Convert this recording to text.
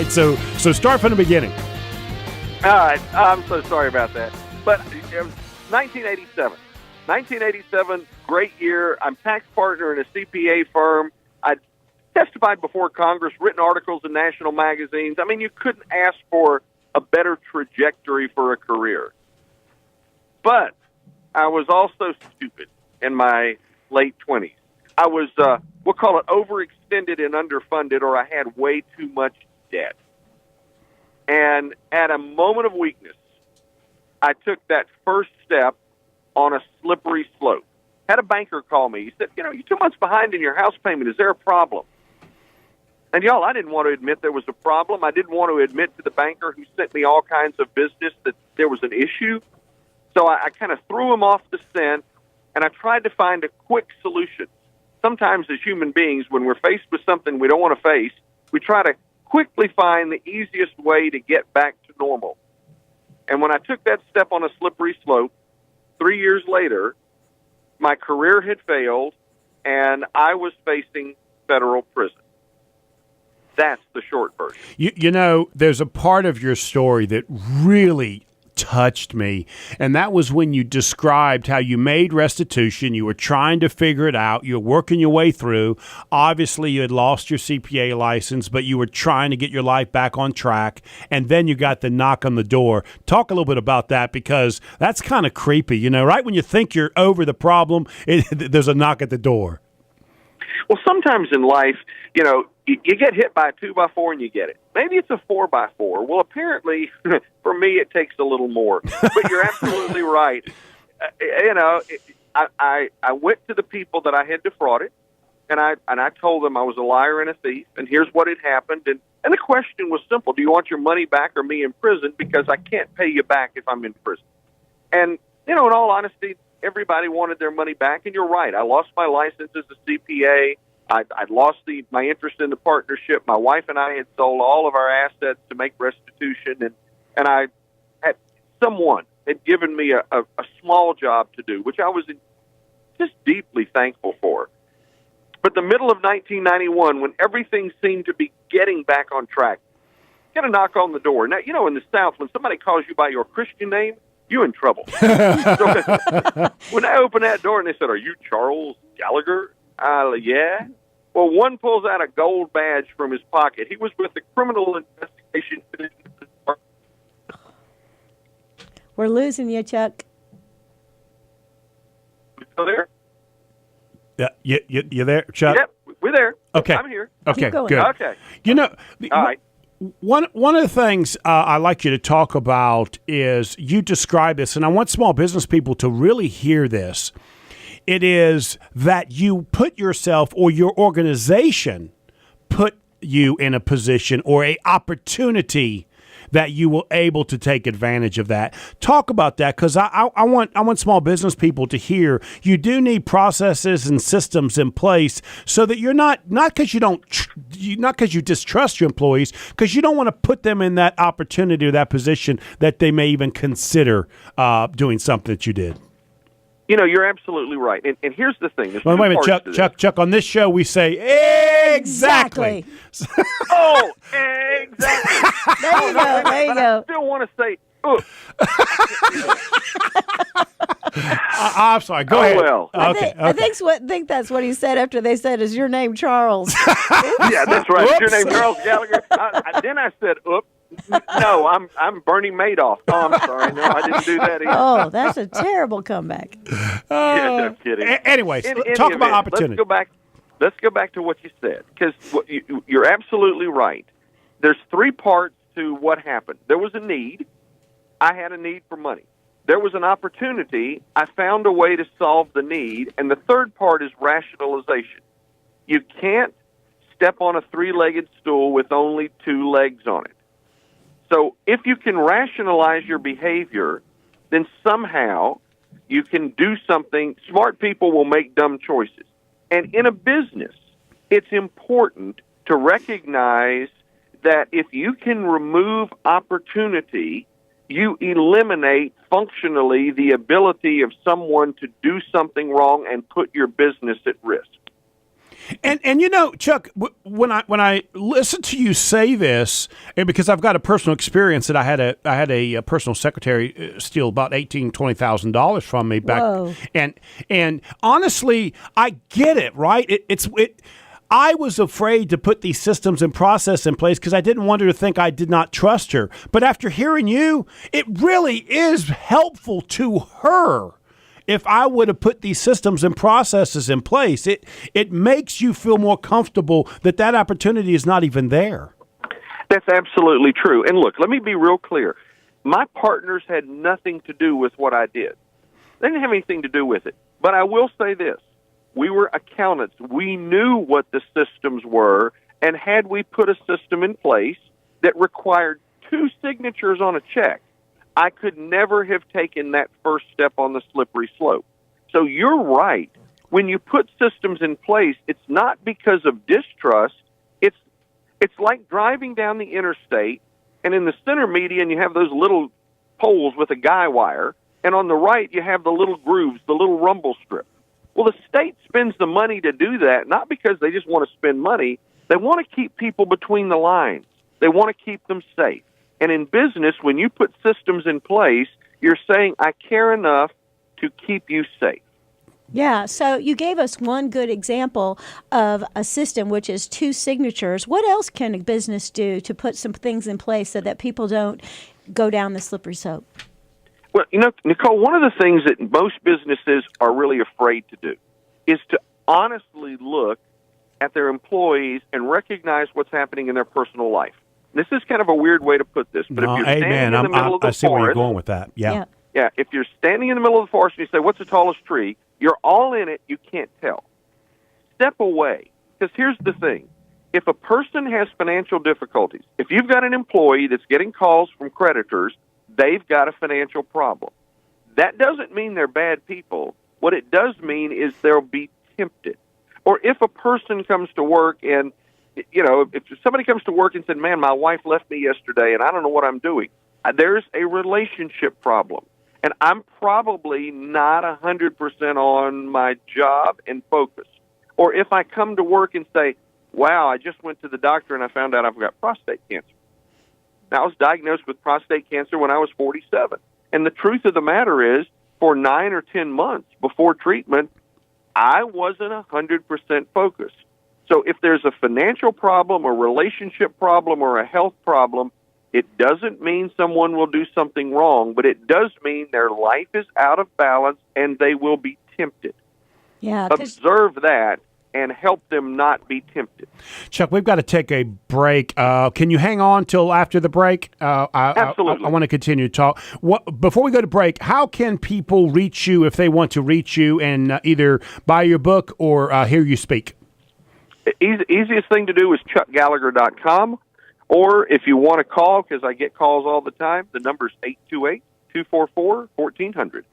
So start from the beginning. All right, I'm so sorry about that. But it was 1987. 1987, great year. I'm tax partner in a CPA firm. I testified before Congress, written articles in national magazines. I mean, you couldn't ask for a better trajectory for a career. But I was also stupid in my late 20s. I was, we'll call it overextended and underfunded, or I had way too much debt. And at a moment of weakness, I took that first step on a slippery slope. Had a banker call me. He said, you're 2 months behind in your house payment. Is there a problem? And y'all, I didn't want to admit there was a problem. I didn't want to admit to the banker who sent me all kinds of business that there was an issue. So I kind of threw him off the scent, and I tried to find a quick solution. Sometimes as human beings, when we're faced with something we don't want to face, we try to quickly find the easiest way to get back to normal. And when I took that step on a slippery slope, 3 years later, my career had failed, and I was facing federal prison. That's the short version. There's a part of your story that really touched me, and that was when you described how you made restitution. You were trying to figure it out. You were working your way through. Obviously, you had lost your CPA license, but you were trying to get your life back on track, and then you got the knock on the door. Talk a little bit about that, because that's kind of creepy. Right when you think you're over the problem, there's a knock at the door. Well, sometimes in life, you get hit by a 2x4 and you get it. Maybe it's a 4x4. Well, apparently, for me, it takes a little more. But you're absolutely right. I went to the people that I had defrauded, and I told them I was a liar and a thief, and here's what had happened. And the question was simple: do you want your money back or me in prison? Because I can't pay you back if I'm in prison. And in all honesty, everybody wanted their money back, and you're right. I lost my license as a CPA. I'd lost my interest in the partnership. My wife and I had sold all of our assets to make restitution, and I had someone had given me a small job to do, which I was just deeply thankful for. But the middle of 1991, when everything seemed to be getting back on track, get a knock on the door. Now, in the South, when somebody calls you by your Christian name, you're in trouble. So when I opened that door and they said, "Are you Charles Gallagher?" Yeah. Well, one pulls out a gold badge from his pocket. He was with the Criminal Investigation Department. We're losing you, Chuck. You still there? Yeah, you there, Chuck? Yep, we're there. Okay. I'm here. Okay, good. Okay. All right. One of the things I'd like you to talk about is you describe this, and I want small business people to really hear this. It is that you put yourself, or your organization put you in a position or a opportunity that you were able to take advantage of that. Talk about that, because I want small business people to hear you do need processes and systems in place so that you're not because you distrust your employees, because you don't want to put them in that opportunity or that position that they may even consider doing something that you did. You're absolutely right. And here's the thing. Wait a minute, Chuck, on this show we say exactly. Oh, exactly. There you go. There you go. I still want to say, I'm sorry. Go ahead. Well. Okay. I think that's what he said after they said, "Is your name Charles?" Yeah, that's right. Is your name Charles Gallagher? Then I said, "Oops." No, I'm Bernie Madoff. Oh, I'm sorry. No, I didn't do that either. Oh, that's a terrible comeback. Yeah, no kidding. Anyways, talk about opportunity. Let's go back to what you said, because you're absolutely right. There's three parts to what happened. There was a need. I had a need for money. There was an opportunity. I found a way to solve the need. And the third part is rationalization. You can't step on a three-legged stool with only two legs on it. So if you can rationalize your behavior, then somehow you can do something. Smart people will make dumb choices. And in a business, it's important to recognize that if you can remove opportunity, you eliminate functionally the ability of someone to do something wrong and put your business at risk. And you know, Chuck, when I listen to you say this, and because I've got a personal experience that I had a personal secretary steal about $20,000 from me back, Whoa. and honestly, I get it, right? I was afraid to put these systems and process in place because I didn't want her to think I did not trust her. But after hearing you, it really is helpful to her. If I would have put these systems and processes in place, it makes you feel more comfortable that opportunity is not even there. That's absolutely true. And look, let me be real clear. My partners had nothing to do with what I did. They didn't have anything to do with it. But I will say this. We were accountants. We knew what the systems were, and had we put a system in place that required 2 signatures on a check, I could never have taken that first step on the slippery slope. So you're right. When you put systems in place, it's not because of distrust. It's like driving down the interstate, and in the center median you have those little poles with a guy wire, and on the right you have the little grooves, the little rumble strip. Well, the state spends the money to do that, not because they just want to spend money. They want to keep people between the lines. They want to keep them safe. And in business, when you put systems in place, you're saying, I care enough to keep you safe. Yeah, so you gave us one good example of a system, which is 2 signatures. What else can a business do to put some things in place so that people don't go down the slippery slope? Well, you know, Nicole, one of the things that most businesses are really afraid to do is to honestly look at their employees and recognize what's happening in their personal life. This is kind of a weird way to put this, but if you're standing in the middle of the I see where you're forest, going with that. Yeah. if you're standing in the middle of the forest and you say, what's the tallest tree? You're all in it, you can't tell. Step away, because here's the thing. If a person has financial difficulties, if you've got an employee that's getting calls from creditors, they've got a financial problem. That doesn't mean they're bad people. What it does mean is they'll be tempted. Or if a person comes to work and, you know, if somebody comes to work and said, man, my wife left me yesterday and I don't know what I'm doing, there's a relationship problem. And I'm probably not 100% on my job and focus. Or if I come to work and say, wow, I just went to the doctor and I found out I've got prostate cancer. Now, I was diagnosed with prostate cancer when I was 47. And the truth of the matter is, for 9 or 10 months before treatment, I wasn't 100% focused. So if there's a financial problem, a relationship problem, or a health problem, it doesn't mean someone will do something wrong, but it does mean their life is out of balance and they will be tempted. Yeah, observe that and help them not be tempted. Chuck, we've got to take a break. Can you hang on till after the break? Absolutely. I want to continue to talk. Before we go to break, how can people reach you if they want to reach you and either buy your book or hear you speak? Easiest thing to do is chuckgallagher.com. Or if you want to call, because I get calls all the time, the number is 828-244-1400.